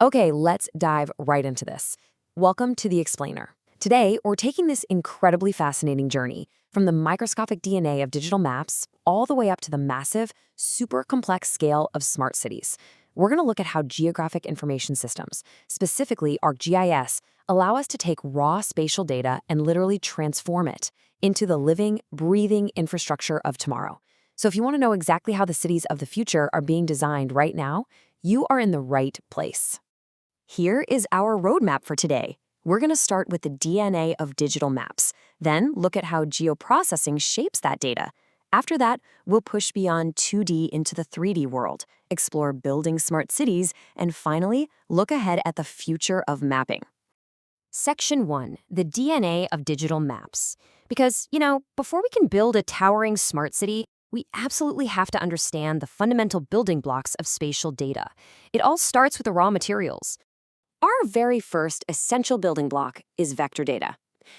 Okay, let's dive right into this. Welcome to The Explainer. Today, we're taking this incredibly fascinating journey from the microscopic DNA of digital maps all the way up to the massive, super complex scale of smart cities. We're going to look at how geographic information systems, specifically ArcGIS, allow us to take raw spatial data and literally transform it into the living, breathing infrastructure of tomorrow. So if you want to know exactly how the cities of the future are being designed right now, you are in the right place. Here is our roadmap for today. We're going to start with the DNA of digital maps, then look at how geoprocessing shapes that data. After that, we'll push beyond 2D into the 3D world, explore building smart cities, and finally, look ahead at the future of mapping. Section 1, the DNA of digital maps. Because, before we can build a towering smart city, we absolutely have to understand the fundamental building blocks of spatial data. It all starts with the raw materials. Our very first essential building block is vector data.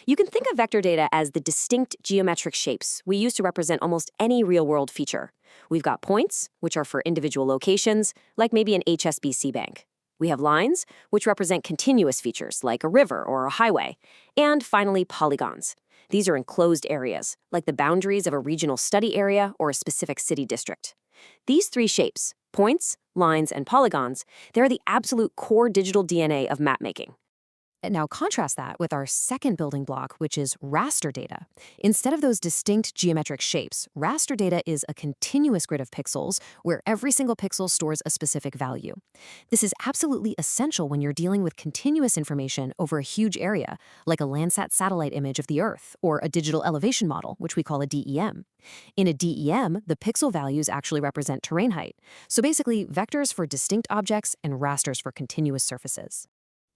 You can think of vector data as the distinct geometric shapes we use to represent almost any real-world feature. We've got points, which are for individual locations, like maybe an HSBC bank. We have lines, which represent continuous features, like a river or a highway. And finally, polygons. These are enclosed areas, like the boundaries of a regional study area or a specific city district. These three shapes, points, lines, and polygons, they're the absolute core digital DNA of mapmaking. And now contrast that with our second building block, which is raster data. Instead of those distinct geometric shapes, raster data is a continuous grid of pixels where every single pixel stores a specific value. This is absolutely essential when you're dealing with continuous information over a huge area, like a Landsat satellite image of the Earth, or a digital elevation model, which we call a DEM. In a DEM, the pixel values actually represent terrain height. So basically, vectors for distinct objects and rasters for continuous surfaces.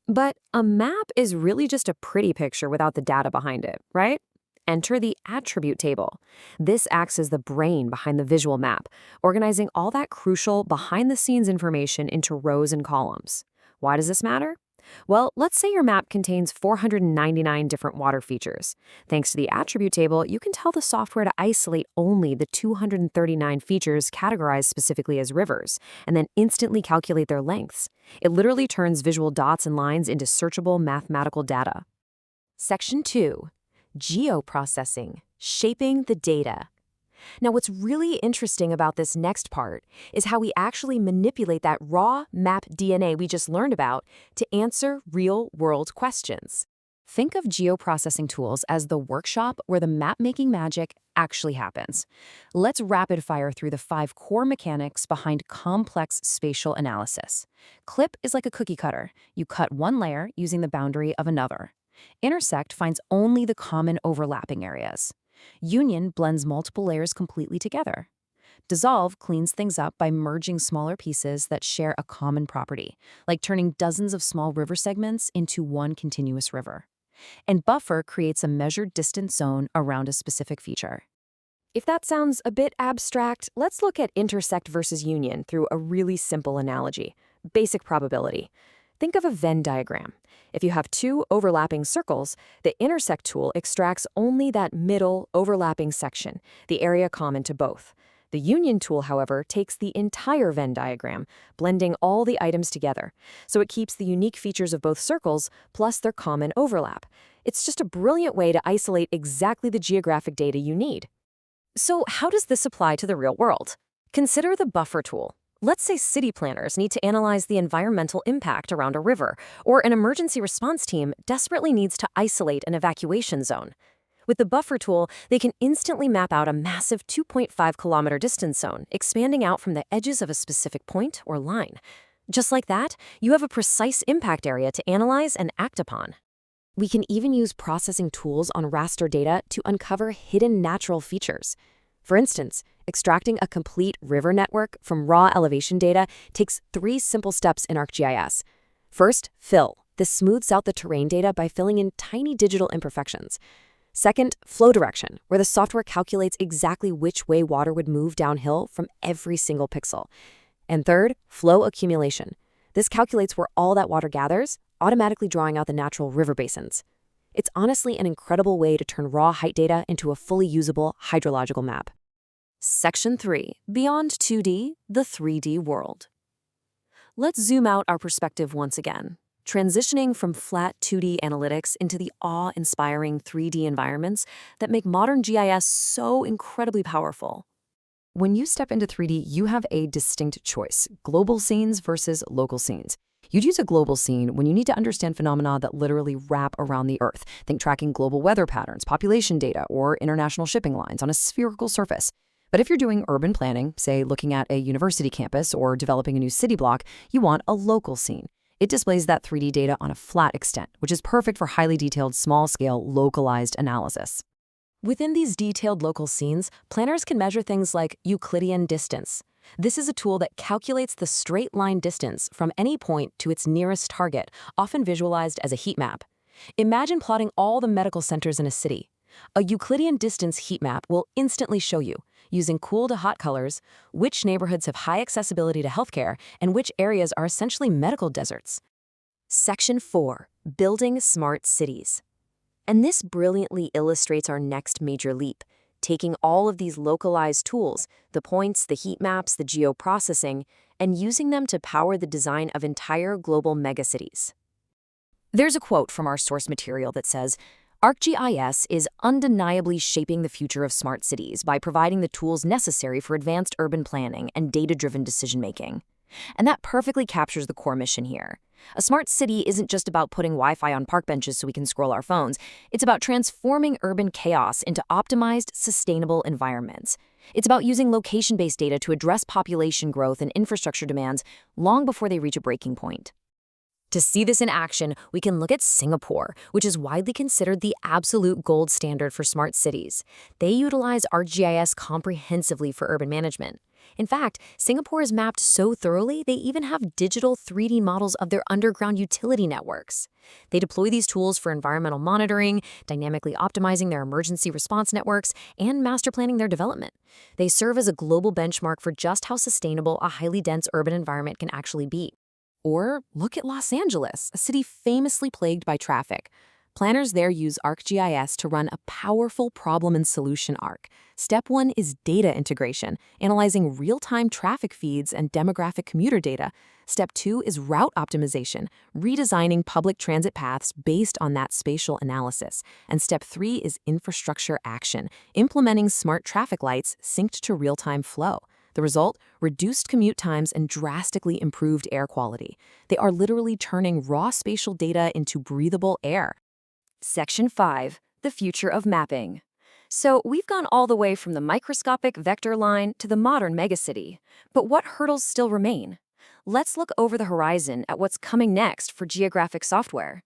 But a map is really just a pretty picture without the data behind it, right? Enter the attribute table. This acts as the brain behind the visual map, organizing all that crucial behind-the-scenes information into rows and columns. Why does this matter? Well, let's say your map contains 499 different water features. Thanks to the attribute table, you can tell the software to isolate only the 239 features categorized specifically as rivers, and then instantly calculate their lengths. It literally turns visual dots and lines into searchable mathematical data. Section 2. Geoprocessing, shaping the data. Now, what's really interesting about this next part is how we actually manipulate that raw map DNA we just learned about to answer real-world questions. Think of geoprocessing tools as the workshop where the map-making magic actually happens. Let's rapid fire through the 5 core mechanics behind complex spatial analysis. Clip is like a cookie cutter. You cut one layer using the boundary of another. Intersect finds only the common overlapping areas. Union blends multiple layers completely together. Dissolve cleans things up by merging smaller pieces that share a common property, like turning dozens of small river segments into one continuous river. And buffer creates a measured distance zone around a specific feature. If that sounds a bit abstract, let's look at intersect versus union through a really simple analogy: basic probability. Think of a Venn diagram. If you have 2 overlapping circles, the intersect tool extracts only that middle overlapping section, the area common to both. The union tool, however, takes the entire Venn diagram, blending all the items together, so it keeps the unique features of both circles plus their common overlap. It's just a brilliant way to isolate exactly the geographic data you need. So how does this apply to the real world? Consider the buffer tool. Let's say city planners need to analyze the environmental impact around a river, or an emergency response team desperately needs to isolate an evacuation zone. With the buffer tool, they can instantly map out a massive 2.5-kilometer distance zone, expanding out from the edges of a specific point or line. Just like that, you have a precise impact area to analyze and act upon. We can even use processing tools on raster data to uncover hidden natural features. For instance, extracting a complete river network from raw elevation data takes 3 simple steps in ArcGIS. First, fill. This smooths out the terrain data by filling in tiny digital imperfections. Second, flow direction, where the software calculates exactly which way water would move downhill from every single pixel. And third, flow accumulation. This calculates where all that water gathers, automatically drawing out the natural river basins. It's honestly an incredible way to turn raw height data into a fully usable hydrological map. Section 3. Beyond 2D, the 3D world. Let's zoom out our perspective once again, transitioning from flat 2D analytics into the awe-inspiring 3D environments that make modern GIS so incredibly powerful. When you step into 3D, you have a distinct choice: global scenes versus local scenes. You'd use a global scene when you need to understand phenomena that literally wrap around the Earth. Think tracking global weather patterns, population data, or international shipping lines on a spherical surface. But if you're doing urban planning, say looking at a university campus or developing a new city block, you want a local scene. It displays that 3D data on a flat extent, which is perfect for highly detailed, small-scale, localized analysis. Within these detailed local scenes, planners can measure things like Euclidean distance. This is a tool that calculates the straight line distance from any point to its nearest target, often visualized as a heat map. Imagine plotting all the medical centers in a city. A Euclidean distance heat map will instantly show you, using cool to hot colors, which neighborhoods have high accessibility to healthcare and which areas are essentially medical deserts. Section 4. Building Smart Cities. And this brilliantly illustrates our next major leap, taking all of these localized tools, the points, the heat maps, the geoprocessing, and using them to power the design of entire global megacities. There's a quote from our source material that says, "ArcGIS is undeniably shaping the future of smart cities by providing the tools necessary for advanced urban planning and data-driven decision-making." And that perfectly captures the core mission here. A smart city isn't just about putting Wi-Fi on park benches so we can scroll our phones. It's about transforming urban chaos into optimized, sustainable environments. It's about using location-based data to address population growth and infrastructure demands long before they reach a breaking point. To see this in action, we can look at Singapore, which is widely considered the absolute gold standard for smart cities. They utilize ArcGIS comprehensively for urban management. In fact, Singapore is mapped so thoroughly, they even have digital 3D models of their underground utility networks. They deploy these tools for environmental monitoring, dynamically optimizing their emergency response networks, and master planning their development. They serve as a global benchmark for just how sustainable a highly dense urban environment can actually be. Or look at Los Angeles, a city famously plagued by traffic. Planners there use ArcGIS to run a powerful problem and solution arc. Step 1 is data integration, analyzing real-time traffic feeds and demographic commuter data. Step 2 is route optimization, redesigning public transit paths based on that spatial analysis. And step 3 is infrastructure action, implementing smart traffic lights synced to real-time flow. The result? Reduced commute times and drastically improved air quality. They are literally turning raw spatial data into breathable air. Section 5. The future of mapping. So we've gone all the way from the microscopic vector line to the modern megacity. But what hurdles still remain? Let's look over the horizon at what's coming next for geographic software.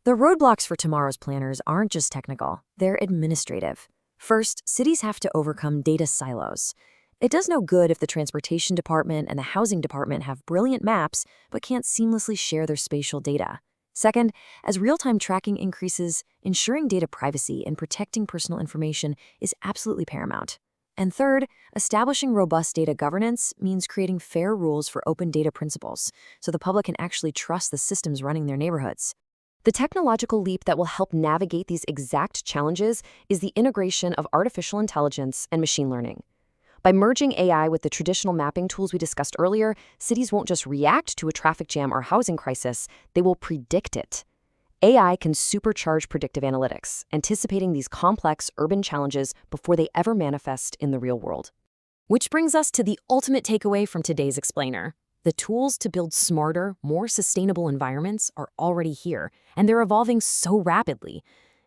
The roadblocks for tomorrow's planners aren't just technical, they're administrative. First, cities have to overcome data silos. It does no good if the transportation department and the housing department have brilliant maps but can't seamlessly share their spatial data. Second, as real-time tracking increases, ensuring data privacy and protecting personal information is absolutely paramount. And third, establishing robust data governance means creating fair rules for open data principles so the public can actually trust the systems running their neighborhoods. The technological leap that will help navigate these exact challenges is the integration of artificial intelligence and machine learning. By merging AI with the traditional mapping tools we discussed earlier, cities won't just react to a traffic jam or housing crisis, they will predict it. AI can supercharge predictive analytics, anticipating these complex urban challenges before they ever manifest in the real world. Which brings us to the ultimate takeaway from today's explainer. The tools to build smarter, more sustainable environments are already here, and they're evolving so rapidly.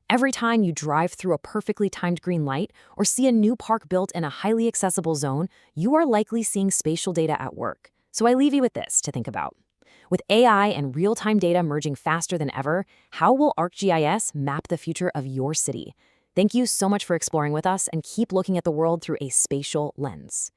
Every time you drive through a perfectly timed green light or see a new park built in a highly accessible zone, you are likely seeing spatial data at work. So I leave you with this to think about. With AI and real-time data merging faster than ever, how will ArcGIS map the future of your city? Thank you so much for exploring with us, and keep looking at the world through a spatial lens.